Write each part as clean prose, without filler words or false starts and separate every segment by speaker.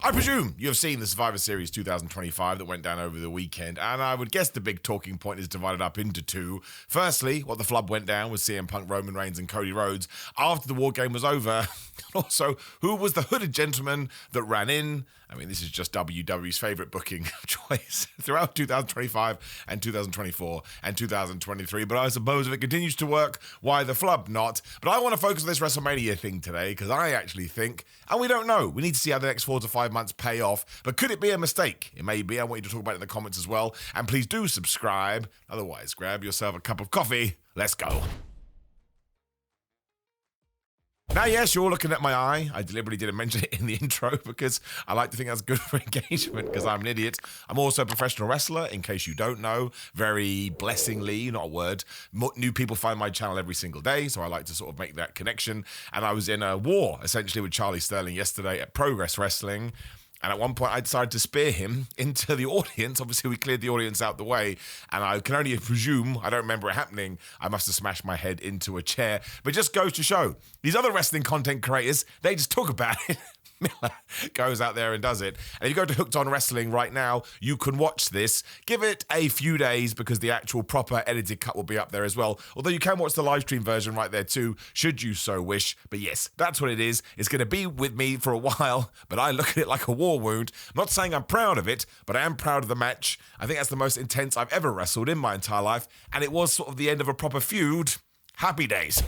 Speaker 1: I presume you have seen the Survivor Series 2025 that went down over the weekend, and I would guess the big talking point is divided up into two. Firstly, what the flub went down with CM Punk, Roman Reigns, and Cody Rhodes after the War Game was over. Also, who was the hooded gentleman that ran in? I mean, this is just WWE's favorite booking choice throughout 2025 and 2024 and 2023. But I suppose if it continues to work, why the flub not? But I want to focus on this WrestleMania thing today because I actually think, and we don't know, we need to see how the next 4 to 5 months pay off. But could it be a mistake? It may be. I want you to talk about it in the comments as well. And please do subscribe. Otherwise, grab yourself a cup of coffee. Let's go. Now, yes, you're looking at my eye. I deliberately didn't mention it in the intro because I like to think that's good for engagement because I'm an idiot. I'm also a professional wrestler, in case you don't know. Very blessingly, not a word, new people find my channel every single day, so I like to sort of make that connection. And I was in a war, essentially, with Charlie Sterling yesterday at Progress Wrestling. And at one point, I decided to spear him into the audience. Obviously, we cleared the audience out the way. And I can only presume, I don't remember it happening, I must have smashed my head into a chair. But it just goes to show, these other wrestling content creators, they just talk about it. Miller goes out there and does it. And if you go to Hooked on Wrestling right now, you can watch this. Give it a few days because the actual proper edited cut will be up there as well. Although you can watch the live stream version right there too, should you so wish. But yes, that's what it is. It's going to be with me for a while, but I look at it like a war wound. I'm not saying I'm proud of it, but I am proud of the match. I think that's the most intense I've ever wrestled in my entire life. And it was sort of the end of a proper feud. Happy days.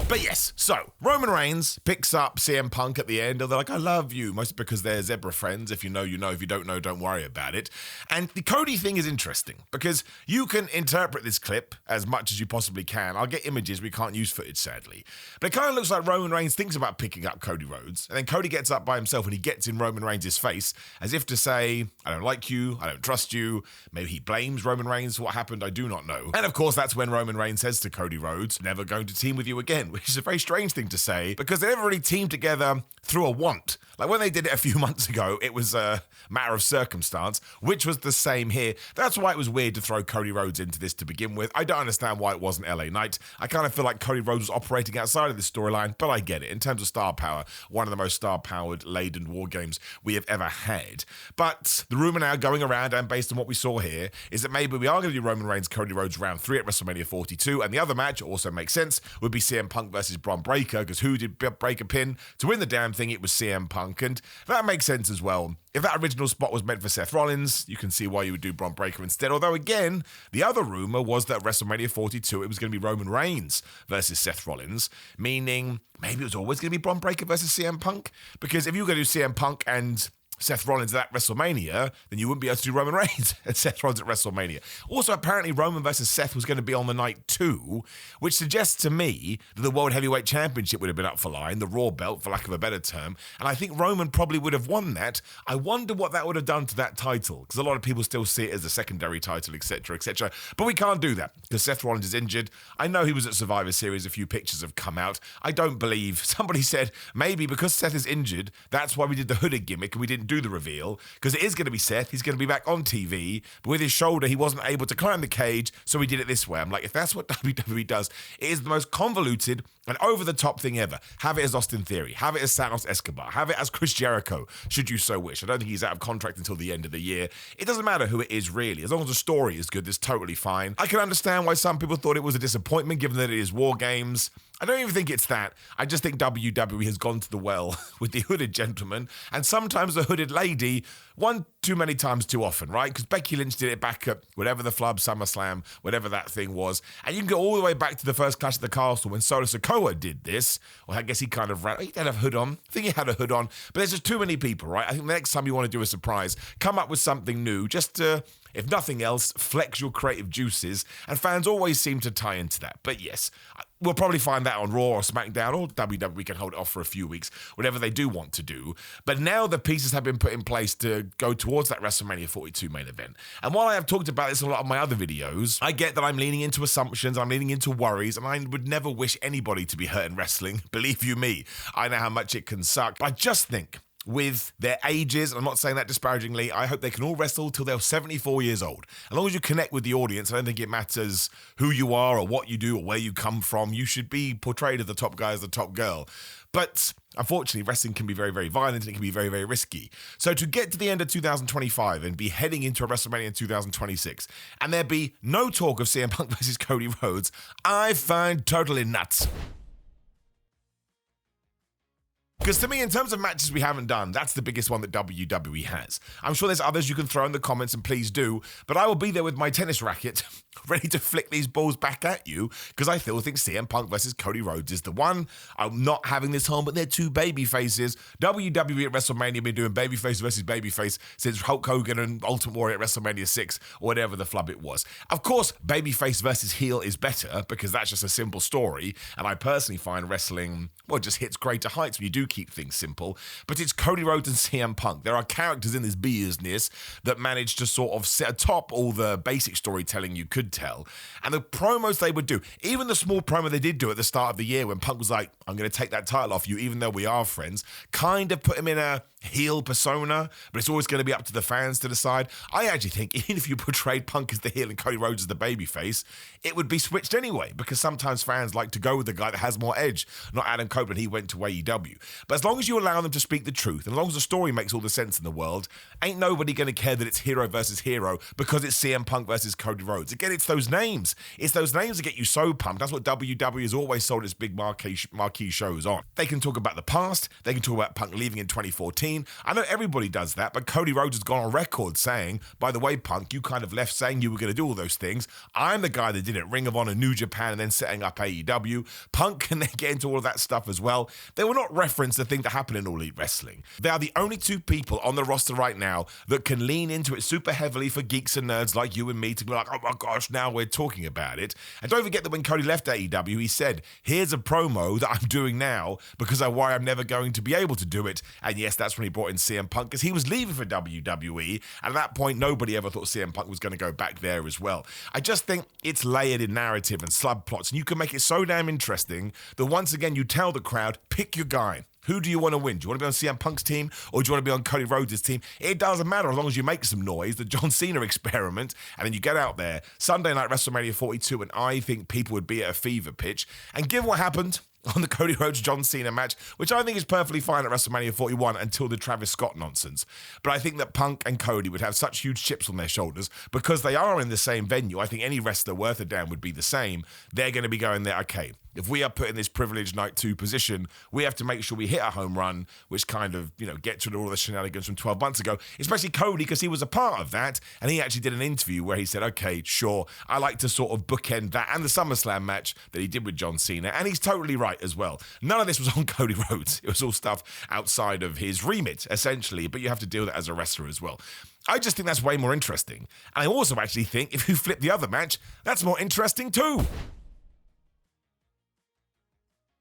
Speaker 1: But yes, so Roman Reigns picks up CM Punk at the end, and they're like, I love you, mostly because they're zebra friends. If you know, you know. If you don't know, don't worry about it. And the Cody thing is interesting because you can interpret this clip as much as you possibly can. I'll get images, we can't use footage, sadly. But it kind of looks like Roman Reigns thinks about picking up Cody Rhodes, and then Cody gets up by himself and he gets in Roman Reigns' face as if to say, I don't like you, I don't trust you. Maybe he blames Roman Reigns for what happened, I do not know. And of course, that's when Roman Reigns says to Cody Rhodes, never going to team with you again, which is a very strange thing to say because they never really teamed together through a want. Like when they did it a few months ago, it was a matter of circumstance, which was the same here. That's why it was weird to throw Cody Rhodes into this to begin with. I don't understand why it wasn't LA Knight. I kind of feel like Cody Rhodes was operating outside of this storyline, but I get it. In terms of star power, one of the most star-powered laden war games we have ever had. But the rumor now going around, and based on what we saw here, is that maybe we are going to do Roman Reigns, Cody Rhodes round 3 at WrestleMania 42, and the other match, also makes sense, would be CM Punk versus Bron Breaker, because who did Breaker pin to win the damn thing? It was CM Punk, and that makes sense as well. If that original spot was meant for Seth Rollins, you can see why you would do Bron Breaker instead. Although, again, the other rumor was that WrestleMania 42, it was going to be Roman Reigns versus Seth Rollins, meaning maybe it was always going to be Bron Breaker versus CM Punk. Because if you were going to do CM Punk and Seth Rollins at WrestleMania, then you wouldn't be able to do Roman Reigns and Seth Rollins at WrestleMania. Also, apparently, Roman versus Seth was going to be on the night too, which suggests to me that the World Heavyweight Championship would have been up for line, the Raw belt, for lack of a better term, and I think Roman probably would have won that. I wonder what that would have done to that title, because a lot of people still see it as a secondary title, etc., etc., but we can't do that, because Seth Rollins is injured. I know he was at Survivor Series, a few pictures have come out. I don't believe, somebody said, maybe because Seth is injured, that's why we did the hooded gimmick and we didn't do the reveal, because it is going to be Seth. He's going to be back on TV, but with his shoulder, he wasn't able to climb the cage, so we did it this way. I'm like, if that's what WWE does, it is the most convoluted and over-the-top thing ever. Have it as Austin Theory. Have it as Santos Escobar. Have it as Chris Jericho, should you so wish. I don't think he's out of contract until the end of the year. It doesn't matter who it is, really. As long as the story is good, it's totally fine. I can understand why some people thought it was a disappointment, given that it is War Games. I don't even think it's that. I just think WWE has gone to the well with the hooded gentleman, and sometimes the hooded lady, one too many times too often, right? Because Becky Lynch did it back at whatever the flub, SummerSlam, whatever that thing was. And you can go all the way back to the first Clash at the Castle when Solo Sikoa did this. Well, I guess he kind of ran. He didn't have a hood on. I think he had a hood on. But there's just too many people, right? I think the next time you want to do a surprise, come up with something new just to, if nothing else, flex your creative juices. And fans always seem to tie into that. But yes, we'll probably find that on Raw or SmackDown, or WWE can hold it off for a few weeks, whatever they do want to do. But now the pieces have been put in place to go towards that WrestleMania 42 main event. And while I have talked about this in a lot of my other videos, I get that I'm leaning into assumptions, I'm leaning into worries, and I would never wish anybody to be hurt in wrestling. Believe you me, I know how much it can suck. But I just think, with their ages. I'm not saying that disparagingly. I hope they can all wrestle till they're 74 years old. As long as you connect with the audience, I don't think it matters who you are or what you do or where you come from. You should be portrayed as the top guy, as the top girl. But unfortunately, wrestling can be very, very violent and it can be very, very risky. So to get to the end of 2025 and be heading into a WrestleMania in 2026, and there be no talk of CM Punk versus Cody Rhodes, I find totally nuts. Because to me, in terms of matches we haven't done, that's the biggest one that WWE has. I'm sure there's others you can throw in the comments, and please do, but I will be there with my tennis racket, ready to flick these balls back at you, because I still think CM Punk versus Cody Rhodes is the one. I'm not having this home, but they're two baby faces. WWE at WrestleMania have been doing babyface versus babyface since Hulk Hogan and Ultimate Warrior at WrestleMania 6, or whatever the flub it was. Of course, babyface versus heel is better, because that's just a simple story, and I personally find wrestling, well, just hits greater heights when you do keep things simple. But it's Cody Rhodes and CM Punk. There are characters in this business that manage to sort of set atop all the basic storytelling you could tell. And the promos they would do, even the small promo they did do at the start of the year when Punk was like, I'm going to take that title off you even though we are friends, kind of put him in a heel persona, but it's always going to be up to the fans to decide. I actually think even if you portrayed Punk as the heel and Cody Rhodes as the babyface, it would be switched anyway, because sometimes fans like to go with the guy that has more edge, not Adam Cole when he went to AEW. But as long as you allow them to speak the truth, and as long as the story makes all the sense in the world, ain't nobody going to care that it's hero versus hero because it's CM Punk versus Cody Rhodes. Again, it's those names. It's those names that get you so pumped. That's what WWE has always sold its big marquee shows on. They can talk about the past. They can talk about Punk leaving in 2014. I know everybody does that, but Cody Rhodes has gone on record saying, by the way, Punk, you kind of left saying you were going to do all those things. I'm the guy that did it. Ring of Honor, New Japan, and then setting up AEW. Punk can then get into all of that stuff as well. They will not reference the thing that happened in All Elite Wrestling. They are the only two people on the roster right now that can lean into it super heavily for geeks and nerds like you and me to be like, oh my gosh, now we're talking about it. And don't forget that when Cody left AEW, he said, here's a promo that I'm doing now because I worry I'm never going to be able to do it. And yes, that's when he brought in CM Punk, because he was leaving for WWE, and at that point nobody ever thought CM Punk was going to go back there as well. I just think it's layered in narrative and subplots, and you can make it so damn interesting that once again you tell the crowd, pick your guy. Who do you want to win? Do you want to be on CM Punk's team, or do you want to be on Cody Rhodes' team? It doesn't matter as long as you make some noise, the John Cena experiment, and then you get out there Sunday night WrestleMania 42, and I think people would be at a fever pitch. And given what happened on the Cody Rhodes-John Cena match, which I think is perfectly fine at WrestleMania 41 until the Travis Scott nonsense. But I think that Punk and Cody would have such huge chips on their shoulders because they are in the same venue. I think any wrestler worth a damn would be the same. They're going to be going there, okay, if we are put in this privileged night 2 position, we have to make sure we hit a home run, which kind of, gets rid of all the shenanigans from 12 months ago, especially Cody, because he was a part of that. And he actually did an interview where he said, okay, sure, I like to sort of bookend that and the SummerSlam match that he did with John Cena. And he's totally right as well. None of this was on Cody Rhodes. It was all stuff outside of his remit, essentially, but you have to deal with that as a wrestler as well. I just think that's way more interesting. And I also actually think if you flip the other match, that's more interesting too.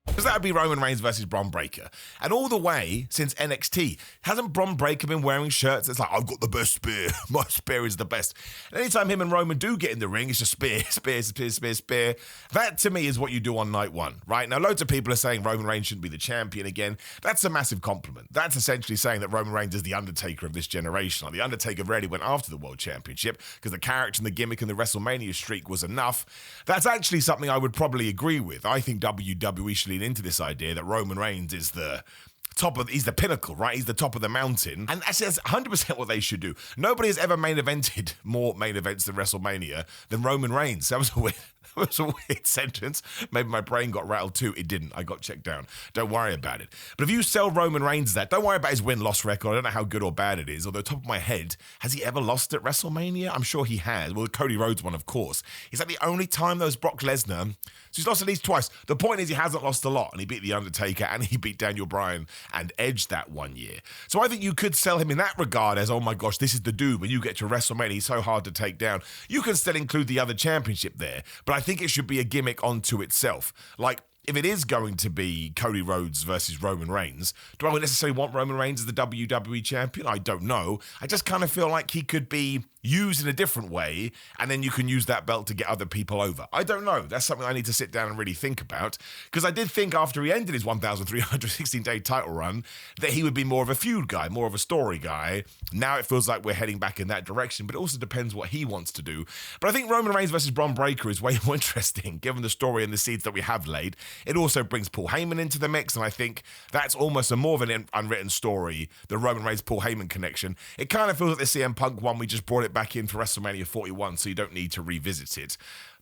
Speaker 1: Because that would be Roman Reigns versus Bron Breaker. And all the way since NXT, hasn't Bron Breaker been wearing shirts that's like, I've got the best spear, my spear is the best. And anytime him and Roman do get in the ring, it's just spear, spear, spear, spear, spear. That to me is what you do on night 1, right? Now loads of people are saying Roman Reigns shouldn't be the champion again. That's a massive compliment. That's essentially saying that Roman Reigns is the Undertaker of this generation. Like, the Undertaker rarely went after the World Championship because the character and the gimmick and the WrestleMania streak was enough. That's actually something I would probably agree with. I think WWE should lean into this idea that Roman Reigns is he's the pinnacle, right? He's the top of the mountain. And actually, that's 100% what they should do. Nobody has ever main evented more main events than WrestleMania than Roman Reigns. That was a weird sentence. Maybe my brain got rattled too. It didn't. I got checked down. Don't worry about it. But if you sell Roman Reigns that, don't worry about his win-loss record. I don't know how good or bad it is. Although, top of my head, has he ever lost at WrestleMania? I'm sure he has. Well, the Cody Rhodes one, of course. Is that the only time those Brock Lesnar? So he's lost at least twice. The point is he hasn't lost a lot. And he beat The Undertaker and he beat Daniel Bryan and Edge that one year. So I think you could sell him in that regard as, oh my gosh, this is the dude. When you get to WrestleMania, he's so hard to take down. You can still include the other championship there. But I think it should be a gimmick onto itself. Like, if it is going to be Cody Rhodes versus Roman Reigns, do I necessarily want Roman Reigns as the WWE champion? I don't know. I just kind of feel like he could be use in a different way, and then you can use that belt to get other people over? I don't know. That's something I need to sit down and really think about, because I did think after he ended his 1,316-day title run that he would be more of a feud guy, more of a story guy. Now it feels like we're heading back in that direction, but it also depends what he wants to do. But I think Roman Reigns versus Bron Breakker is way more interesting, given the story and the seeds that we have laid. It also brings Paul Heyman into the mix, and I think that's almost a more of an unwritten story, the Roman Reigns-Paul Heyman connection. It kind of feels like the CM Punk one, we just brought it back in for WrestleMania 41, so you don't need to revisit it.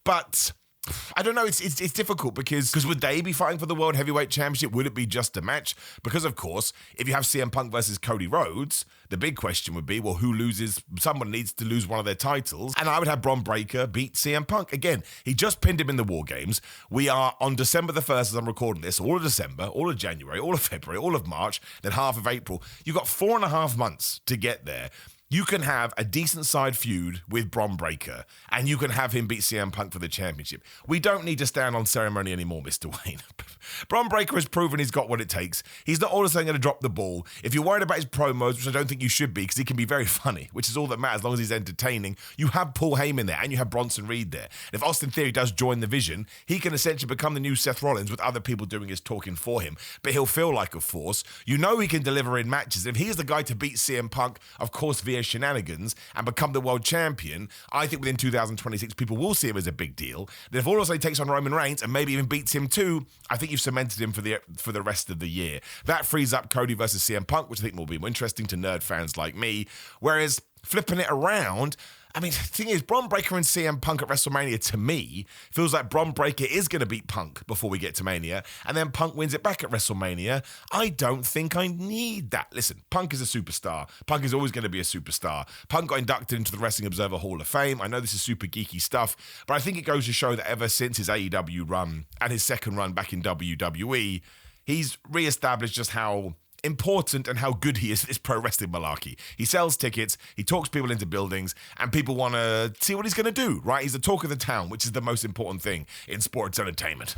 Speaker 1: But I don't know, it's difficult because would they be fighting for the World Heavyweight Championship? Would it be just a match? Because, of course, if you have CM Punk versus Cody Rhodes, the big question would be, well, who loses? Someone needs to lose one of their titles, and I would have Bron Breakker beat CM Punk. Again, he just pinned him in the War Games. We are on December the 1st as I'm recording this, all of December, all of January, all of February, all of March, then half of April. You've got 4.5 months to get there. You can have a decent side feud with Bron Breakker, and you can have him beat CM Punk for the championship. We don't need to stand on ceremony anymore, Mr. Wayne. Bron Breakker has proven he's got what it takes. He's not all of a sudden going to drop the ball. If you're worried about his promos, which I don't think you should be, because he can be very funny, which is all that matters as long as he's entertaining, you have Paul Heyman there, and you have Bronson Reed there. And if Austin Theory does join the Vision, he can essentially become the new Seth Rollins with other people doing his talking for him. But he'll feel like a force. You know he can deliver in matches. If he's the guy to beat CM Punk, of course, via shenanigans, and become the world champion, I think within 2026 people will see him as a big deal. Then if all of a sudden he takes on Roman Reigns and maybe even beats him too, I think you've cemented him for the rest of the year. That frees up Cody versus CM Punk, which I think will be more interesting to nerd fans like me. Whereas flipping it around, I mean, the thing is, Bron Breakker and CM Punk at WrestleMania, to me, feels like Bron Breakker is going to beat Punk before we get to Mania, and then Punk wins it back at WrestleMania. I don't think I need that. Listen, Punk is a superstar. Punk is always going to be a superstar. Punk got inducted into the Wrestling Observer Hall of Fame. I know this is super geeky stuff, but I think it goes to show that ever since his AEW run and his second run back in WWE, he's reestablished just how important and how good he is at this pro wrestling malarkey. He sells tickets, he talks people into buildings, and people want to see what he's going to do, right? He's the talk of the town, which is the most important thing in sports entertainment.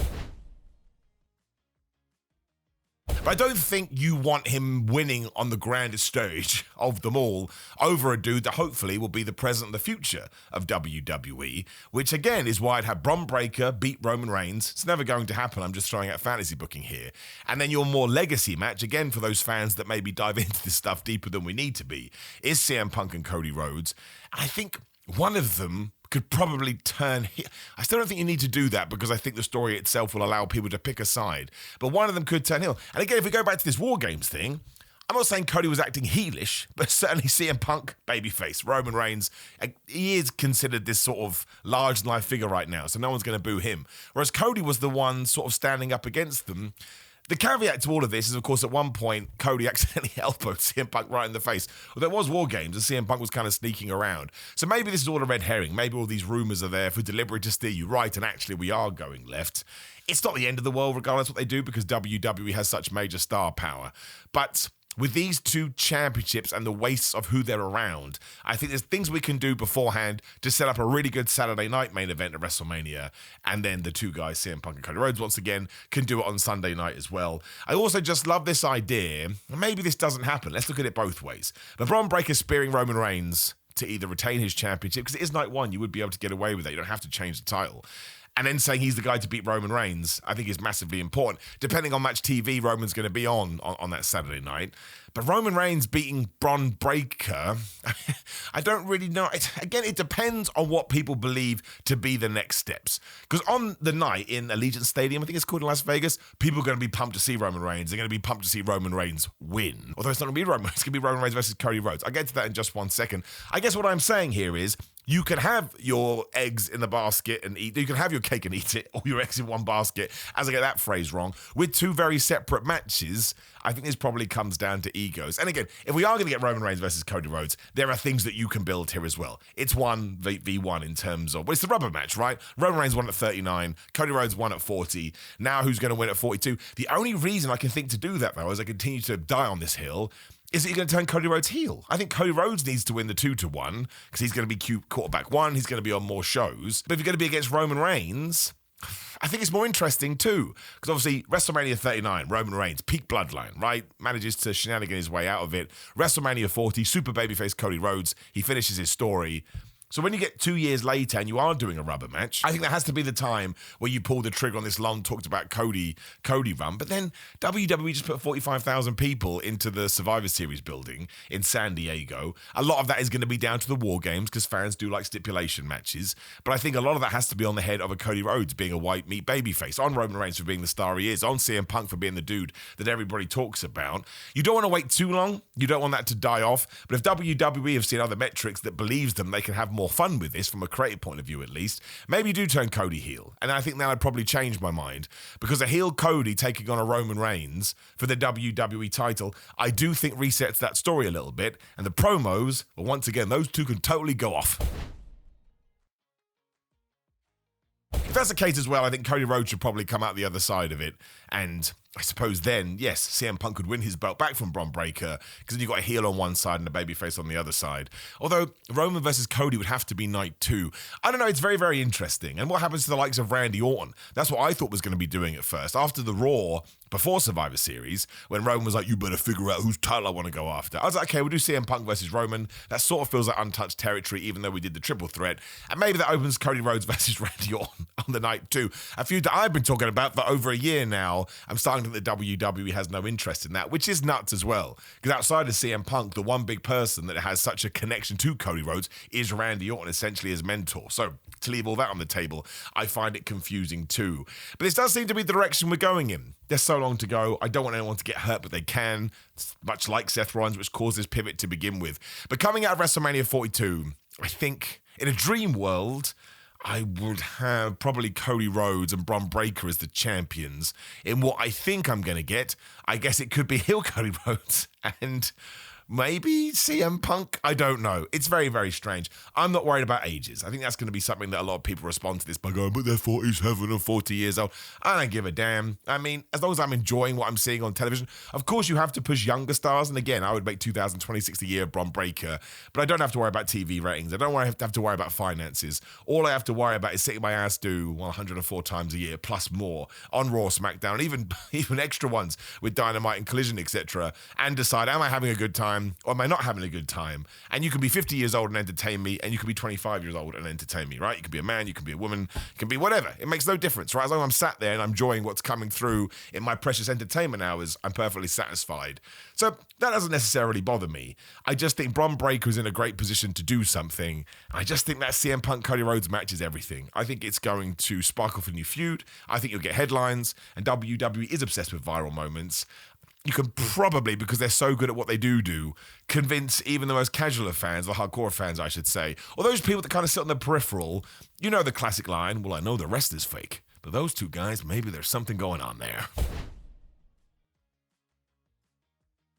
Speaker 1: But I don't think you want him winning on the grandest stage of them all over a dude that hopefully will be the present and the future of WWE, which again is why I'd have Bron Breakker beat Roman Reigns. It's never going to happen. I'm just throwing out fantasy booking here. And then your more legacy match, again for those fans that maybe dive into this stuff deeper than we need to be, is CM Punk and Cody Rhodes. I think one of them could probably turn heel. I still don't think you need to do that because I think the story itself will allow people to pick a side. But one of them could turn heel. And again, if we go back to this War Games thing, I'm not saying Cody was acting heelish, but certainly CM Punk, babyface. Roman Reigns, he is considered this sort of large-than-life figure right now, so no one's going to boo him. Whereas Cody was the one sort of standing up against them. The caveat to all of this is, of course, at one point, Cody accidentally elbowed CM Punk right in the face. Well, there was War Games, and CM Punk was kind of sneaking around. So maybe this is all a red herring. Maybe all these rumours are there for deliberately to steer you right, and actually we are going left. It's not the end of the world, regardless of what they do, because WWE has such major star power. But with these two championships and the wastes of who they're around, I think there's things we can do beforehand to set up a really good Saturday night main event at WrestleMania. And then the two guys, CM Punk and Cody Rhodes, once again, can do it on Sunday night as well. I also just love this idea. Maybe this doesn't happen. Let's look at it both ways. But Bron Breakker spearing Roman Reigns to either retain his championship, because it is night one, you would be able to get away with it. You don't have to change the title. And then saying he's the guy to beat Roman Reigns, I think is massively important. Depending on much TV Roman's going to be on that Saturday night. But Roman Reigns beating Bron Breakker, I don't really know. Again, it depends on what people believe to be the next steps. Because on the night in Allegiant Stadium, I think it's called in Las Vegas, people are going to be pumped to see Roman Reigns. They're going to be pumped to see Roman Reigns win. Although it's not going to be Roman, it's going to be Roman Reigns versus Cody Rhodes. I'll get to that in just 1 second. I guess what I'm saying here is, you can have your eggs in the basket and eat. You can have your cake and eat it, or your eggs in one basket, as I get that phrase wrong, with two very separate matches. I think this probably comes down to egos. And again, if we are going to get Roman Reigns versus Cody Rhodes, there are things that you can build here as well. It's 1v1 in terms of, well, it's the rubber match, right? Roman Reigns won at 39, Cody Rhodes won at 40. Now who's going to win at 42? The only reason I can think to do that, though, as I continue to die on this hill, is that you're going to turn Cody Rhodes heel. I think Cody Rhodes needs to win the 2-1 because he's going to be quarterback one. He's going to be on more shows. But if you're going to be against Roman Reigns, I think it's more interesting too, because obviously WrestleMania 39, Roman Reigns, peak bloodline, right? Manages to shenanigan his way out of it. WrestleMania 40, super babyface Cody Rhodes, he finishes his story. So when you get 2 years later and you are doing a rubber match, I think that has to be the time where you pull the trigger on this long talked about Cody run. But then WWE just put 45,000 people into the Survivor Series building in San Diego. A lot of that is going to be down to the War Games because fans do like stipulation matches. But I think a lot of that has to be on the head of a Cody Rhodes being a white meat babyface, on Roman Reigns for being the star he is, on CM Punk for being the dude that everybody talks about. You don't want to wait too long. You don't want that to die off. But if WWE have seen other metrics that believes them, they can have more fun with this from a creative point of view at least, maybe you do turn Cody heel. And I think now I'd probably change my mind because a heel Cody taking on a Roman Reigns for the WWE title, I do think resets that story a little bit. And the promos, well, once again, those two can totally go off. If that's the case as well, I think Cody Rhodes should probably come out the other side of it. And I suppose then, yes, CM Punk could win his belt back from Bron Breaker because then you've got a heel on one side and a babyface on the other side. Although Roman versus Cody would have to be night 2. I don't know, it's very, very interesting. And what happens to the likes of Randy Orton? That's what I thought was going to be doing at first. After the Raw, before Survivor Series, when Roman was like, you better figure out whose title I want to go after. I was like, okay, we'll do CM Punk versus Roman. That sort of feels like untouched territory, even though we did the triple threat. And maybe that opens Cody Rhodes versus Randy Orton on the night 2. A feud that I've been talking about for over a year now. I'm starting to think that WWE has no interest in that, which is nuts as well. Because outside of CM Punk, the one big person that has such a connection to Cody Rhodes is Randy Orton, essentially his mentor. So to leave all that on the table, I find it confusing too. But this does seem to be the direction we're going in. There's so long to go. I don't want anyone to get hurt, but they can. It's much like Seth Rollins, which caused this pivot to begin with. But coming out of WrestleMania 42, I think in a dream world, I would have probably Cody Rhodes and Bron Breaker as the champions. In what I think I'm going to get, I guess it could be heel Cody Rhodes and maybe CM Punk. I don't know. It's very, very strange. I'm not worried about ages. I think that's going to be something that a lot of people respond to this by going, but they're 47 or 40 years old. I don't give a damn. I mean, as long as I'm enjoying what I'm seeing on television, of course you have to push younger stars. And again, I would make 2026 the year of Bron Breaker, but I don't have to worry about TV ratings. I don't have to worry about finances. All I have to worry about is sitting my ass do 104 times a year plus more on Raw, SmackDown, even extra ones with Dynamite and Collision, etc. and decide, am I having a good time or am I not having a good time? And you can be 50 years old and entertain me, and you can be 25 years old and entertain me, right? You can be a man, you can be a woman, you can be whatever. It makes no difference, right? As long as I'm sat there and I'm enjoying what's coming through in my precious entertainment hours, I'm perfectly satisfied. So that doesn't necessarily bother me. I just think Bron Breakker is in a great position to do something. I just think that CM Punk Cody Rhodes match is everything. I think it's going to spark off a new feud. I think you'll get headlines, and WWE is obsessed with viral moments. You can probably, because they're so good at what they do, convince even the most casual of fans, the hardcore fans, I should say, or those people that kind of sit on the peripheral. You know the classic line, well, I know the rest is fake, but those two guys, maybe there's something going on there.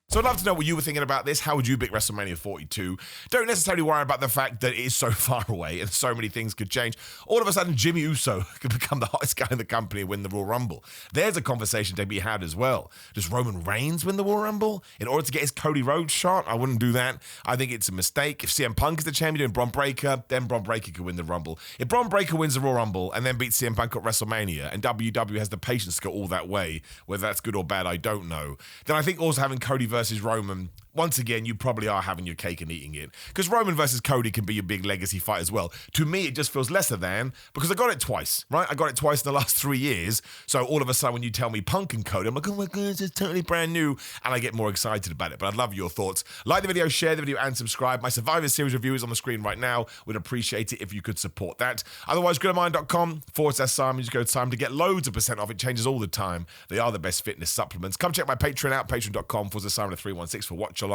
Speaker 1: So I'd love to know what you were thinking about this. How would you pick WrestleMania 42? Don't necessarily worry about the fact that it is so far away and so many things could change. All of a sudden, Jimmy Uso could become the hottest guy in the company and win the Royal Rumble. There's a conversation to be had as well. Does Roman Reigns win the Royal Rumble in order to get his Cody Rhodes shot? I wouldn't do that. I think it's a mistake. If CM Punk is the champion and Bron Breaker, then Bron Breaker could win the Rumble. If Bron Breaker wins the Royal Rumble and then beats CM Punk at WrestleMania and WWE has the patience to go all that way, whether that's good or bad, I don't know, then I think also having Cody versus Roman, once again, you probably are having your cake and eating it. Because Roman versus Cody can be your big legacy fight as well. To me, it just feels lesser than, because I got it twice, right? I got it twice in the last 3 years. So all of a sudden, when you tell me Punk and Cody, I'm like, oh my God, this is totally brand new. And I get more excited about it. But I'd love your thoughts. Like the video, share the video, and subscribe. My Survivor Series review is on the screen right now. Would appreciate it if you could support that. Otherwise, goodamind.com/Simon. Just go to Simon to get loads of percent off. It changes all the time. They are the best fitness supplements. Come check my Patreon out, patreon.com/Simon316 for watch-alongs.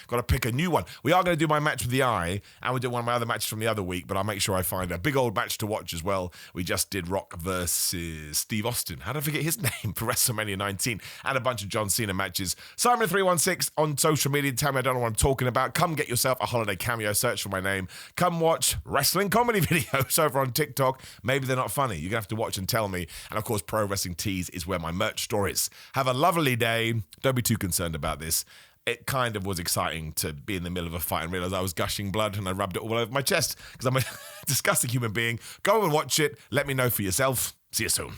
Speaker 1: Got to pick a new one. We are going to do my match with the eye, and we'll do one of my other matches from the other week, but I'll make sure I find a big old match to watch as well. We just did Rock versus Steve Austin. How did I forget his name for WrestleMania 19? And a bunch of John Cena matches. Simon316 on social media. Tell me I don't know what I'm talking about. Come get yourself a holiday cameo. Search for my name. Come watch wrestling comedy videos over on TikTok. Maybe they're not funny. You're going to have to watch and tell me. And of course, Pro Wrestling Tees is where my merch store is. Have a lovely day. Don't be too concerned about this. It kind of was exciting to be in the middle of a fight and realize I was gushing blood and I rubbed it all over my chest because I'm a disgusting human being. Go and watch it. Let me know for yourself. See you soon.